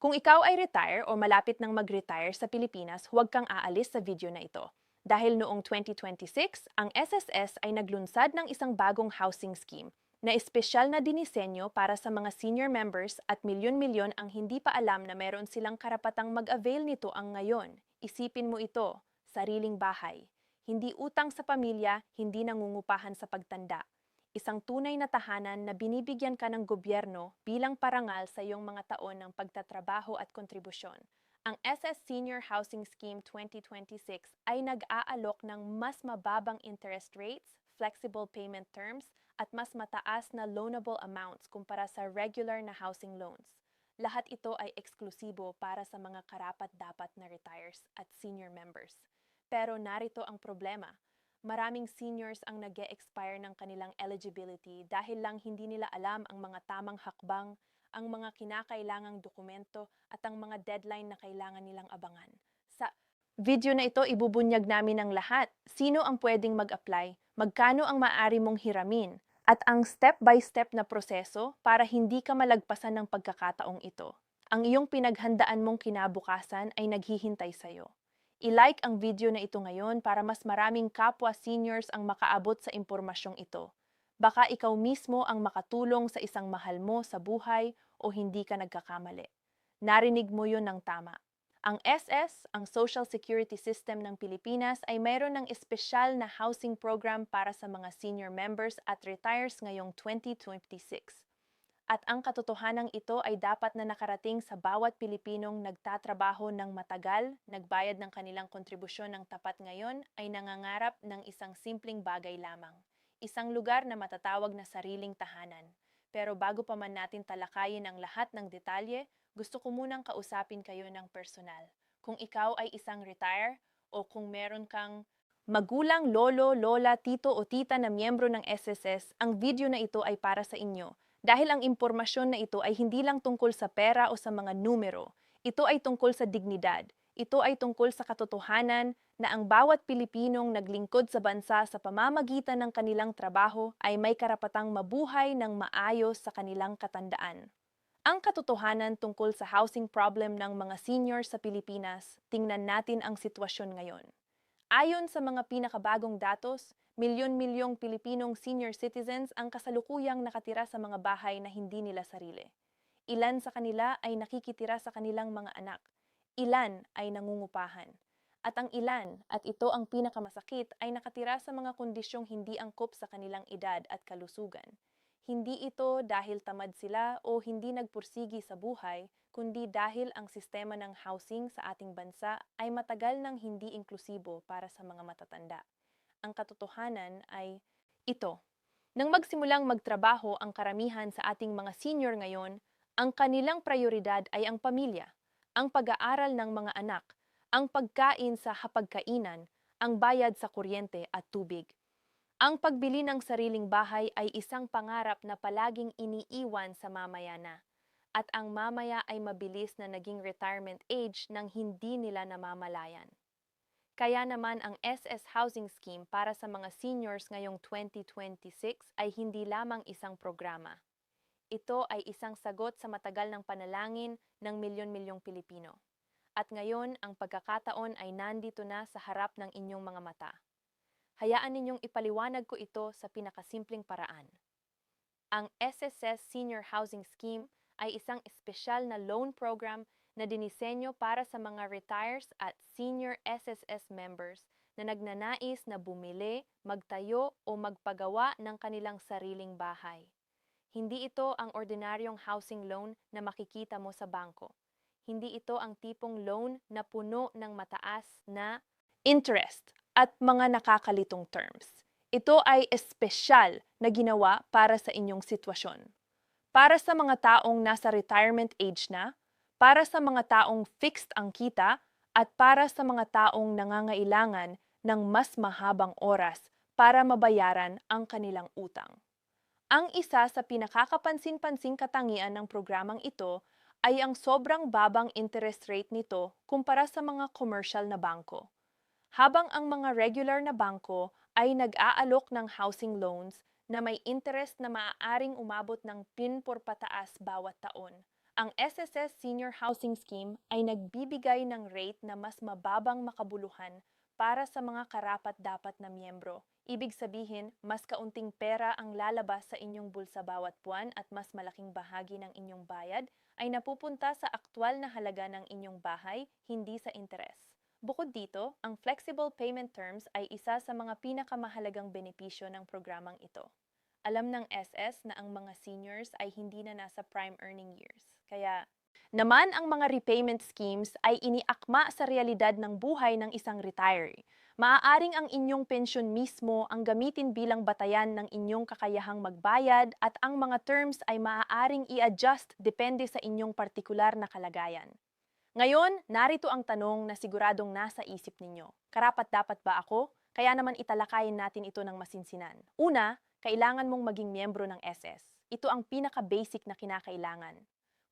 Kung ikaw ay retire o malapit nang mag-retire sa Pilipinas, huwag kang aalis sa video na ito. Dahil noong 2026, ang SSS ay naglunsad ng isang bagong housing scheme na espesyal na dinisenyo para sa mga senior members at milyon-milyon ang hindi pa alam na meron silang karapatang mag-avail nito ang ngayon. Isipin mo ito, sariling bahay. Hindi utang sa pamilya, hindi nangungupahan sa pagtanda. Isang tunay na tahanan na binibigyan ka ng gobyerno bilang parangal sa iyong mga taon ng pagtatrabaho at kontribusyon. Ang SS Senior Housing Scheme 2026 ay nag-aalok ng mas mababang interest rates, flexible payment terms, at mas mataas na loanable amounts kumpara sa regular na housing loans. Lahat ito ay eksklusibo para sa mga karapat-dapat na retires at senior members. Pero narito ang problema. Maraming seniors ang nag-e-expire ng kanilang eligibility dahil lang hindi nila alam ang mga tamang hakbang, ang mga kinakailangang dokumento at ang mga deadline na kailangan nilang abangan. Sa video na ito, ibubunyag namin ang lahat. Sino ang pwedeng mag-apply, magkano ang maaari mong hiramin, at ang step-by-step na proseso para hindi ka malagpasan ng pagkakataong ito. Ang iyong pinaghandaan mong kinabukasan ay naghihintay sa'yo. I-like ang video na ito ngayon para mas maraming kapwa seniors ang makaabot sa impormasyong ito. Baka ikaw mismo ang makatulong sa isang mahal mo sa buhay o hindi ka nagkakamali. Narinig mo yun ng tama. Ang SS, ang Social Security System ng Pilipinas, ay mayroon ng espesyal na housing program para sa mga senior members at retires ngayong 2026. At ang katotohanan ito ay dapat na nakarating sa bawat Pilipinong nagtatrabaho ng matagal, nagbayad ng kanilang kontribusyon ng tapat ngayon, ay nangangarap ng isang simpleng bagay lamang. Isang lugar na matatawag na sariling tahanan. Pero bago pa man natin talakayin ang lahat ng detalye, gusto ko munang kausapin kayo ng personal. Kung ikaw ay isang retire o kung meron kang magulang, lolo, lola, tito o tita na miyembro ng SSS, ang video na ito ay para sa inyo. Dahil ang impormasyon na ito ay hindi lang tungkol sa pera o sa mga numero. Ito ay tungkol sa dignidad. Ito ay tungkol sa katotohanan na ang bawat Pilipinong naglingkod sa bansa sa pamamagitan ng kanilang trabaho ay may karapatang mabuhay ng maayos sa kanilang katandaan. Ang katotohanan tungkol sa housing problem ng mga senior sa Pilipinas, tingnan natin ang sitwasyon ngayon. Ayon sa mga pinakabagong datos, milyon-milyong Pilipinong senior citizens ang kasalukuyang nakatira sa mga bahay na hindi nila sarili. Ilan sa kanila ay nakikitira sa kanilang mga anak. Ilan ay nangungupahan. At ang ilan, at ito ang pinakamasakit, ay nakatira sa mga kondisyong hindi angkop sa kanilang edad at kalusugan. Hindi ito dahil tamad sila o hindi nagpursigi sa buhay, kundi dahil ang sistema ng housing sa ating bansa ay matagal nang hindi inklusibo para sa mga matatanda. Ang katotohanan ay ito. Nang magsimulang magtrabaho ang karamihan sa ating mga senior ngayon, ang kanilang prioridad ay ang pamilya, ang pag-aaral ng mga anak, ang pagkain sa hapagkainan, ang bayad sa kuryente at tubig. Ang pagbili ng sariling bahay ay isang pangarap na palaging iniiwan sa mamaya na. At ang mamaya ay mabilis na naging retirement age nang hindi nila namamalayan. Kaya naman ang SS Housing Scheme para sa mga seniors ngayong 2026 ay hindi lamang isang programa. Ito ay isang sagot sa matagal ng panalangin ng milyon-milyong Pilipino. At ngayon, ang pagkakataon ay nandito na sa harap ng inyong mga mata. Hayaan ninyong ipaliwanag ko ito sa pinakasimpleng paraan. Ang SSS Senior Housing Scheme ay isang espesyal na loan program na dinisenyo para sa mga retires at senior SSS members na nagnanais na bumili, magtayo o magpagawa ng kanilang sariling bahay. Hindi ito ang ordinaryong housing loan na makikita mo sa bangko. Hindi ito ang tipong loan na puno ng mataas na interest at mga nakakalitong terms. Ito ay espesyal na ginawa para sa inyong sitwasyon. Para sa mga taong nasa retirement age na, para sa mga taong fixed ang kita, at para sa mga taong nangangailangan ng mas mahabang oras para mabayaran ang kanilang utang. Ang isa sa pinakakapansin-pansing katangian ng programang ito ay ang sobrang babang interest rate nito kumpara sa mga commercial na bangko. Habang ang mga regular na bangko ay nag-aalok ng housing loans na may interest na maaaring umabot ng 10% pataas bawat taon, Ang SSS Senior Housing Scheme ay nagbibigay ng rate na mas mababang makabuluhan para sa mga karapat-dapat na miyembro. Ibig sabihin, mas kaunting pera ang lalabas sa inyong bulsa bawat buwan at mas malaking bahagi ng inyong bayad ay napupunta sa aktwal na halaga ng inyong bahay, hindi sa interes. Bukod dito, ang flexible payment terms ay isa sa mga pinakamahalagang benepisyo ng programang ito. Alam ng SS na ang mga seniors ay hindi na nasa prime earning years. Kaya naman ang mga repayment schemes ay iniakma sa realidad ng buhay ng isang retiree. Maaaring ang inyong pensyon mismo ang gamitin bilang batayan ng inyong kakayahang magbayad at ang mga terms ay maaaring i-adjust depende sa inyong partikular na kalagayan. Ngayon, narito ang tanong na siguradong nasa isip ninyo. Karapat-dapat ba ako? Kaya naman italakayin natin ito ng masinsinan. Una, kailangan mong maging miyembro ng SS. Ito ang pinaka-basic na kinakailangan.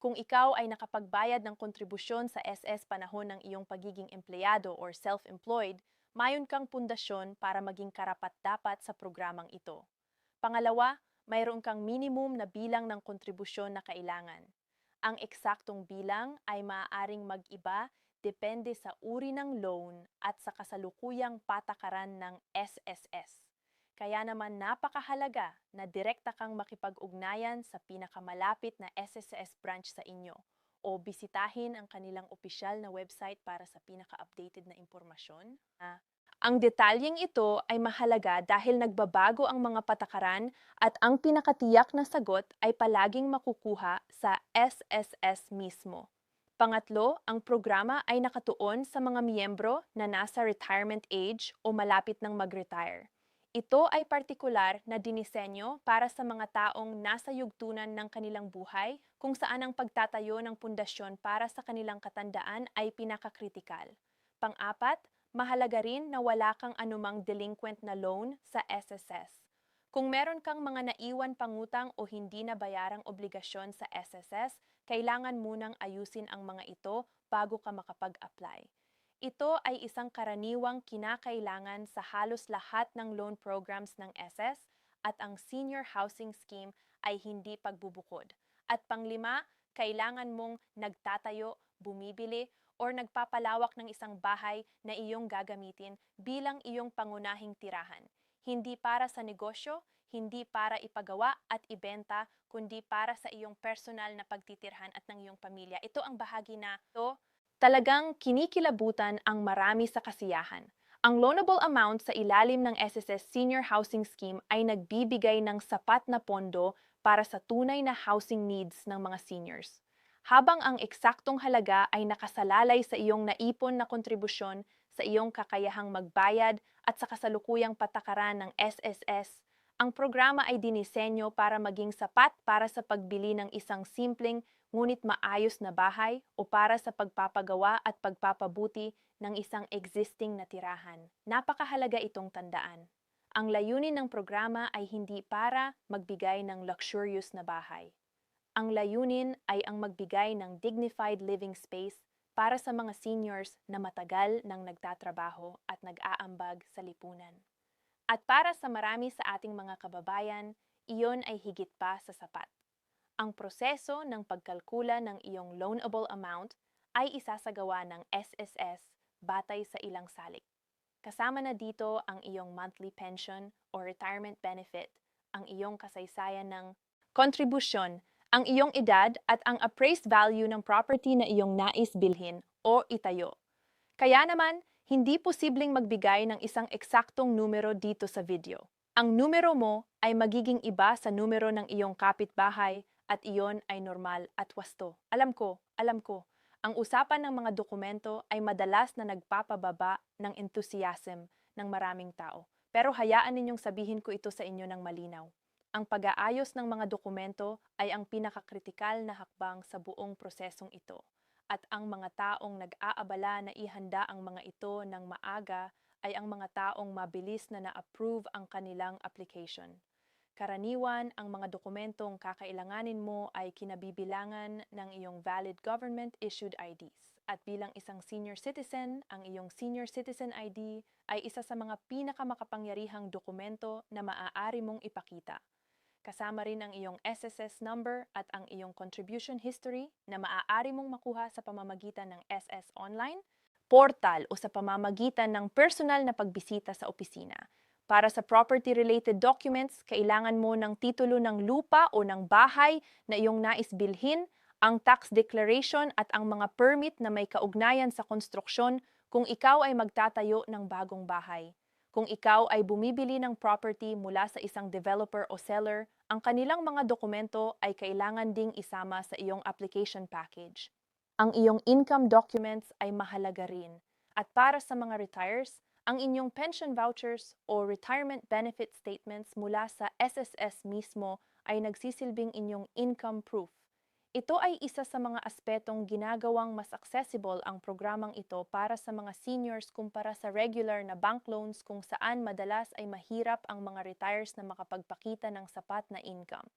Kung ikaw ay nakapagbayad ng kontribusyon sa SS panahon ng iyong pagiging empleyado or self-employed, mayon kang pundasyon para maging karapat-dapat sa programang ito. Pangalawa, mayroon kang minimum na bilang ng kontribusyon na kailangan. Ang eksaktong bilang ay maaaring mag-iba depende sa uri ng loan at sa kasalukuyang patakaran ng SSS. Kaya naman napakahalaga na direkta kang makipag-ugnayan sa pinakamalapit na SSS branch sa inyo o bisitahin ang kanilang opisyal na website para sa pinaka-updated na impormasyon. Ang detalyeng ito ay mahalaga dahil nagbabago ang mga patakaran at ang pinakatiyak na sagot ay palaging makukuha sa SSS mismo. Pangatlo, ang programa ay nakatuon sa mga miyembro na nasa retirement age o malapit ng mag-retire. Ito ay partikular na dinisenyo para sa mga taong nasa yugtunan ng kanilang buhay kung saan ang pagtatayo ng pundasyon para sa kanilang katandaan ay pinakakritikal. Pang-apat, mahalaga rin na wala kang anumang delinquent na loan sa SSS. Kung meron kang mga naiwan pangutang o hindi na bayarang obligasyon sa SSS, kailangan munang ayusin ang mga ito bago ka makapag-apply. Ito ay isang karaniwang kinakailangan sa halos lahat ng loan programs ng SS at ang Senior Housing Scheme ay hindi pagbubukod. At panglima, kailangan mong nagtatayo, bumibili, or nagpapalawak ng isang bahay na iyong gagamitin bilang iyong pangunahing tirahan. Hindi para sa negosyo, hindi para ipagawa at ibenta, kundi para sa iyong personal na pagtitirhan at ng iyong pamilya. Ito ang bahagi na ito talagang kinikilabutan ang marami sa kasiyahan. Ang loanable amount sa ilalim ng SSS Senior Housing Scheme ay nagbibigay ng sapat na pondo para sa tunay na housing needs ng mga seniors. Habang ang eksaktong halaga ay nakasalalay sa iyong naipon na kontribusyon, sa iyong kakayahang magbayad at sa kasalukuyang patakaran ng SSS, ang programa ay dinisenyo para maging sapat para sa pagbili ng isang simpleng ngunit maayos na bahay o para sa pagpapagawa at pagpapabuti ng isang existing na tirahan. Napakahalaga itong tandaan. Ang layunin ng programa ay hindi para magbigay ng luxurious na bahay. Ang layunin ay ang magbigay ng dignified living space para sa mga seniors na matagal nang nagtatrabaho at nag-aambag sa lipunan. At para sa marami sa ating mga kababayan, iyon ay higit pa sa sapat. Ang proseso ng pagkalkula ng iyong loanable amount ay isasagawa ng SSS batay sa ilang salik. Kasama na dito ang iyong monthly pension o retirement benefit, ang iyong kasaysayan ng kontribusyon, ang iyong edad at ang appraised value ng property na iyong nais bilhin o itayo. Kaya naman, hindi posibleng magbigay ng isang eksaktong numero dito sa video. Ang numero mo ay magiging iba sa numero ng iyong kapitbahay at iyon ay normal at wasto. Alam ko. Ang usapan ng mga dokumento ay madalas na nagpapababa ng enthusiasm ng maraming tao. Pero hayaan ninyong sabihin ko ito sa inyo ng malinaw. Ang pag-aayos ng mga dokumento ay ang pinakakritikal na hakbang sa buong prosesong ito. At ang mga taong nag-aabala na ihanda ang mga ito ng maaga ay ang mga taong mabilis na na-approve ang kanilang application. Karaniwan, ang mga dokumentong kakailanganin mo ay kinabibilangan ng iyong valid government-issued IDs. At bilang isang senior citizen, ang iyong senior citizen ID ay isa sa mga pinakamakapangyarihang dokumento na maaari mong ipakita. Kasama rin ang iyong SSS number at ang iyong contribution history na maaari mong makuha sa pamamagitan ng SS Online, portal o sa pamamagitan ng personal na pagbisita sa opisina. Para sa property-related documents, kailangan mo ng titulo ng lupa o ng bahay na iyong nais bilhin, ang tax declaration at ang mga permit na may kaugnayan sa konstruksyon kung ikaw ay magtatayo ng bagong bahay. Kung ikaw ay bumibili ng property mula sa isang developer o seller, ang kanilang mga dokumento ay kailangan ding isama sa iyong application package. Ang iyong income documents ay mahalaga rin. At para sa mga retires, ang inyong pension vouchers o retirement benefit statements mula sa SSS mismo ay nagsisilbing inyong income proof. Ito ay isa sa mga aspetong ginagawang mas accessible ang programang ito para sa mga seniors kumpara sa regular na bank loans kung saan madalas ay mahirap ang mga retires na makapagpakita ng sapat na income.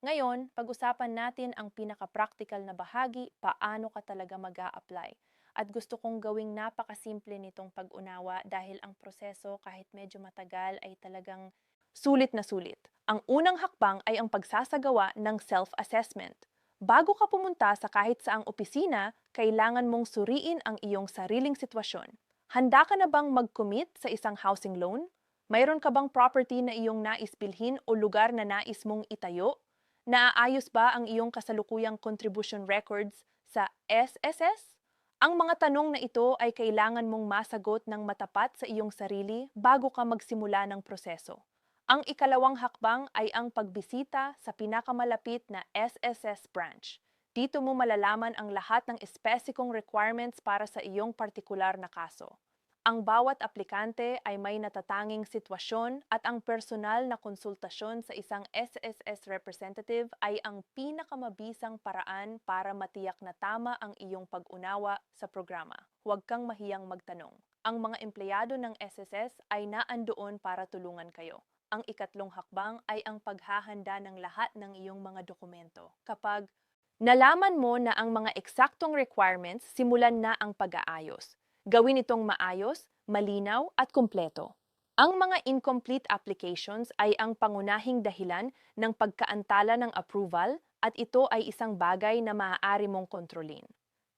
Ngayon, pag-usapan natin ang pinaka-practical na bahagi, paano ka talaga mag-a-apply. At gusto kong gawing napakasimple nitong pag-unawa dahil ang proseso kahit medyo matagal ay talagang sulit na sulit. Ang unang hakbang ay ang pagsasagawa ng self-assessment. Bago ka pumunta sa kahit saang opisina, kailangan mong suriin ang iyong sariling sitwasyon. Handa ka na bang mag-commit sa isang housing loan? Mayroon ka bang property na iyong nais bilhin o lugar na nais mong itayo? Naaayos ba ang iyong kasalukuyang contribution records sa SSS? Ang mga tanong na ito ay kailangan mong masagot ng matapat sa iyong sarili bago ka magsimula ng proseso. Ang ikalawang hakbang ay ang pagbisita sa pinakamalapit na SSS branch. Dito mo malalaman ang lahat ng espesipikong requirements para sa iyong partikular na kaso. Ang bawat aplikante ay may natatanging sitwasyon at ang personal na konsultasyon sa isang SSS representative ay ang pinakamabisang paraan para matiyak na tama ang iyong pag-unawa sa programa. Huwag kang mahiyang magtanong. Ang mga empleyado ng SSS ay naandoon para tulungan kayo. Ang ikatlong hakbang ay ang paghahanda ng lahat ng iyong mga dokumento. Kapag nalaman mo na ang mga eksaktong requirements, simulan na ang pag-aayos. Gawin itong maayos, malinaw at kumpleto. Ang mga incomplete applications ay ang pangunahing dahilan ng pagkaantala ng approval at ito ay isang bagay na maaari mong kontrolin.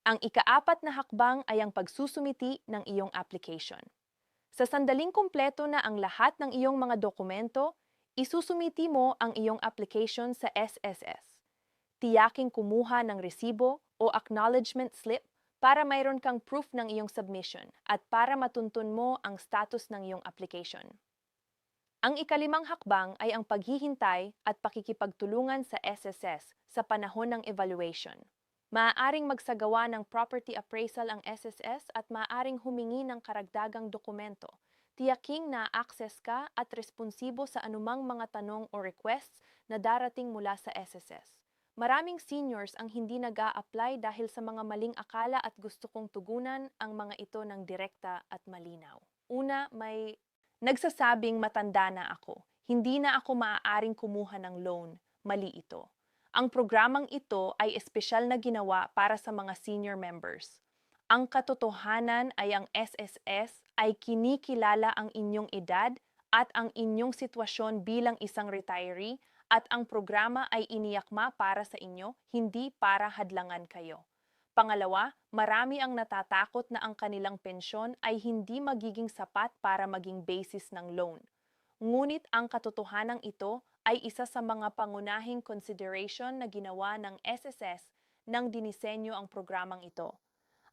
Ang ikaapat na hakbang ay ang pagsusumiti ng iyong application. Sa sandaling kumpleto na ang lahat ng iyong mga dokumento, isusumiti mo ang iyong application sa SSS. Tiyaking kumuha ng resibo o acknowledgement slip para mayroon kang proof ng iyong submission at para matuntun mo ang status ng iyong application. Ang ikalimang hakbang ay ang paghihintay at pakikipagtulungan sa SSS sa panahon ng evaluation. Maaaring magsagawa ng property appraisal ang SSS at maaaring humingi ng karagdagang dokumento. Tiyaking na-access ka at responsibo sa anumang mga tanong o requests na darating mula sa SSS. Maraming seniors ang hindi nag-a-apply dahil sa mga maling akala at gusto kong tugunan ang mga ito ng direkta at malinaw. Una, may nagsasabing matanda na ako. Hindi na ako maaaring kumuha ng loan. Mali ito. Ang programang ito ay espesyal na ginawa para sa mga senior members. Ang katotohanan ay ang SSS ay kinikilala ang inyong edad at ang inyong sitwasyon bilang isang retiree at ang programa ay iniyakma para sa inyo, hindi para hadlangan kayo. Pangalawa, marami ang natatakot na ang kanilang pensyon ay hindi magiging sapat para maging basis ng loan. Ngunit ang katotohanan ito ay isa sa mga pangunahing consideration na ginawa ng SSS nang dinisenyo ang programang ito.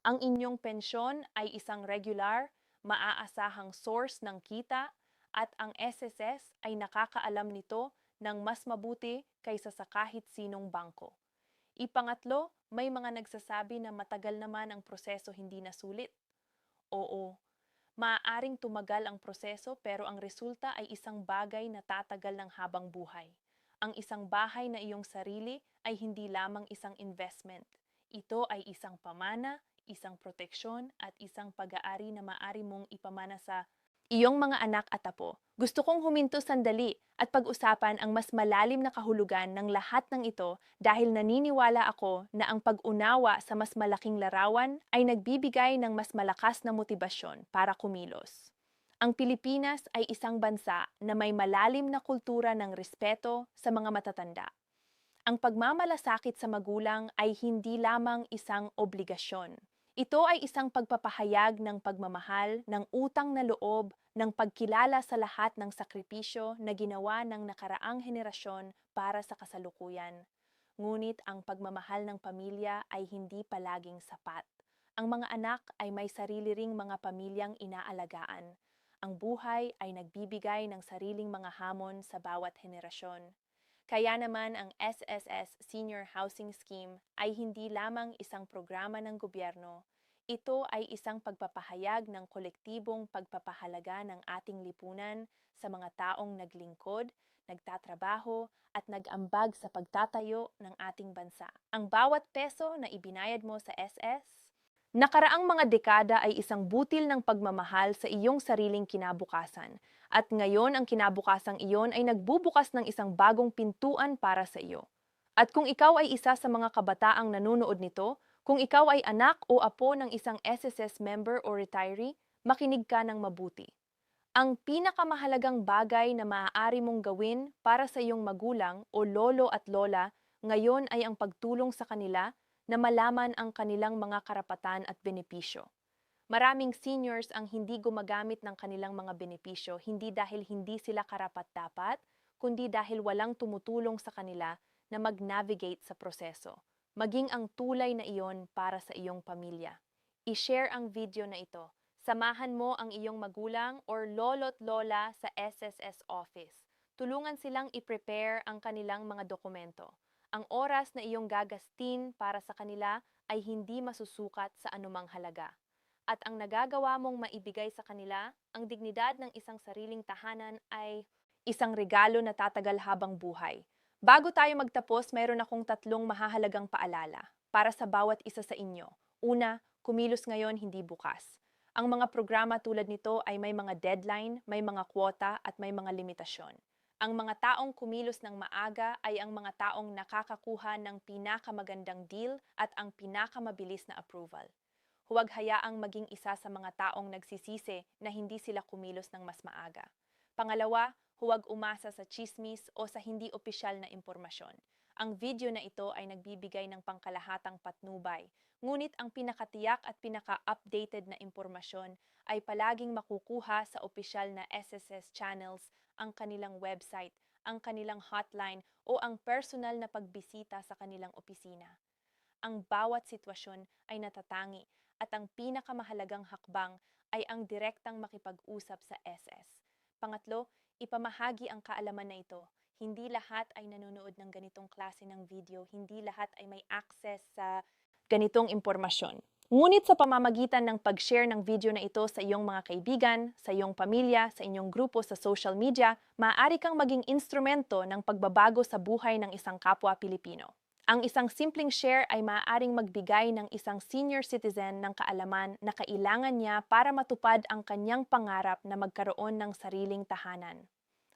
Ang inyong pensyon ay isang regular, maaasahang source ng kita at ang SSS ay nakakaalam nito ng mas mabuti kaysa sa kahit sinong bangko. Ipangatlo, may mga nagsasabi na matagal naman ang proseso hindi nasulit. Oo, maaaring tumagal ang proseso pero ang resulta ay isang bagay na tatagal ng habang buhay. Ang isang bahay na iyong sarili ay hindi lamang isang investment. Ito ay isang pamana, isang proteksyon at isang pag-aari na maaari mong ipamana sa iyong mga anak at apo. Gusto kong huminto sandali at pag-usapan ang mas malalim na kahulugan ng lahat ng ito dahil naniniwala ako na ang pag-unawa sa mas malaking larawan ay nagbibigay ng mas malakas na motibasyon para kumilos. Ang Pilipinas ay isang bansa na may malalim na kultura ng respeto sa mga matatanda. Ang pagmamalasakit sa magulang ay hindi lamang isang obligasyon. Ito ay isang pagpapahayag ng pagmamahal, ng utang na loob, ng pagkilala sa lahat ng sakripisyo na ginawa ng nakaraang henerasyon para sa kasalukuyan. Ngunit ang pagmamahal ng pamilya ay hindi palaging sapat. Ang mga anak ay may sarili ring mga pamilyang inaalagaan. Ang buhay ay nagbibigay ng sariling mga hamon sa bawat henerasyon. Kaya naman ang SSS Senior Housing Scheme ay hindi lamang isang programa ng gobyerno. Ito ay isang pagpapahayag ng kolektibong pagpapahalaga ng ating lipunan sa mga taong naglingkod, nagtatrabaho, at nag-ambag sa pagtatayo ng ating bansa. Ang bawat peso na ibinayad mo sa SS, nakaraang mga dekada ay isang butil ng pagmamahal sa iyong sariling kinabukasan. At ngayon ang kinabukasang iyon ay nagbubukas ng isang bagong pintuan para sa iyo. At kung ikaw ay isa sa mga kabataang nanonood nito, kung ikaw ay anak o apo ng isang SSS member o retiree, makinig ka ng mabuti. Ang pinakamahalagang bagay na maaari mong gawin para sa iyong magulang o lolo at lola ngayon ay ang pagtulong sa kanila na malaman ang kanilang mga karapatan at benepisyo. Maraming seniors ang hindi gumagamit ng kanilang mga benepisyo hindi dahil hindi sila karapat-dapat, kundi dahil walang tumutulong sa kanila na mag-navigate sa proseso. Maging ang tulay na iyon para sa iyong pamilya. I-share ang video na ito. Samahan mo ang iyong magulang or lolo't lola sa SSS office. Tulungan silang i-prepare ang kanilang mga dokumento. Ang oras na iyong gagastin para sa kanila ay hindi masusukat sa anumang halaga. At ang nagagawa mong maibigay sa kanila, ang dignidad ng isang sariling tahanan ay isang regalo na tatagal habang buhay. Bago tayo magtapos, mayroon akong 3 mahahalagang paalala para sa bawat isa sa inyo. Una, kumilos ngayon, hindi bukas. Ang mga programa tulad nito ay may mga deadline, may mga kwota at may mga limitasyon. Ang mga taong kumilos ng maaga ay ang mga taong nakakakuha ng pinakamagandang deal at ang pinakamabilis na approval. Huwag hayaang maging isa sa mga taong nagsisisi na hindi sila kumilos ng mas maaga. Pangalawa, huwag umasa sa chismis o sa hindi opisyal na impormasyon. Ang video na ito ay nagbibigay ng pangkalahatang patnubay, ngunit ang pinakatiyak at pinaka-updated na impormasyon ay palaging makukuha sa opisyal na SSS channels, ang kanilang website, ang kanilang hotline o ang personal na pagbisita sa kanilang opisina. Ang bawat sitwasyon ay natatangi at ang pinakamahalagang hakbang ay ang direktang makipag-usap sa SS. Pangatlo, ipamahagi ang kaalaman na ito. Hindi lahat ay nanonood ng ganitong klase ng video, hindi lahat ay may access sa ganitong impormasyon. Ngunit sa pamamagitan ng pag-share ng video na ito sa iyong mga kaibigan, sa iyong pamilya, sa inyong grupo sa social media, maaari kang maging instrumento ng pagbabago sa buhay ng isang kapwa Pilipino. Ang isang simpleng share ay maaaring magbigay ng isang senior citizen ng kaalaman na kailangan niya para matupad ang kanyang pangarap na magkaroon ng sariling tahanan.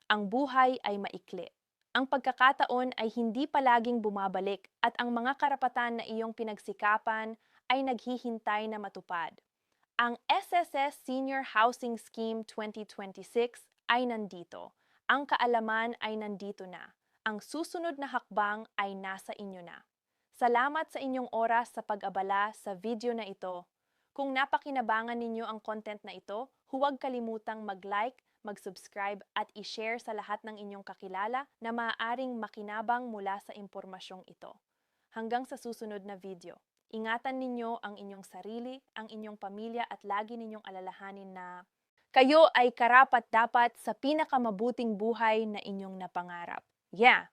Ang buhay ay maikli. Ang pagkakataon ay hindi palaging bumabalik at ang mga karapatan na iyong pinagsikapan ay naghihintay na matupad. Ang SSS Senior Housing Scheme 2026 ay nandito. Ang kaalaman ay nandito na. Ang susunod na hakbang ay nasa inyo na. Salamat sa inyong oras sa pag-abala sa video na ito. Kung napakinabangan ninyo ang content na ito, huwag kalimutang mag-like, mag-subscribe at i-share sa lahat ng inyong kakilala na maaaring makinabang mula sa impormasyong ito. Hanggang sa susunod na video. Ingatan ninyo ang inyong sarili, ang inyong pamilya at lagi ninyong alalahanin na kayo ay karapat-dapat sa pinakamabuting buhay na inyong napangarap. Yeah!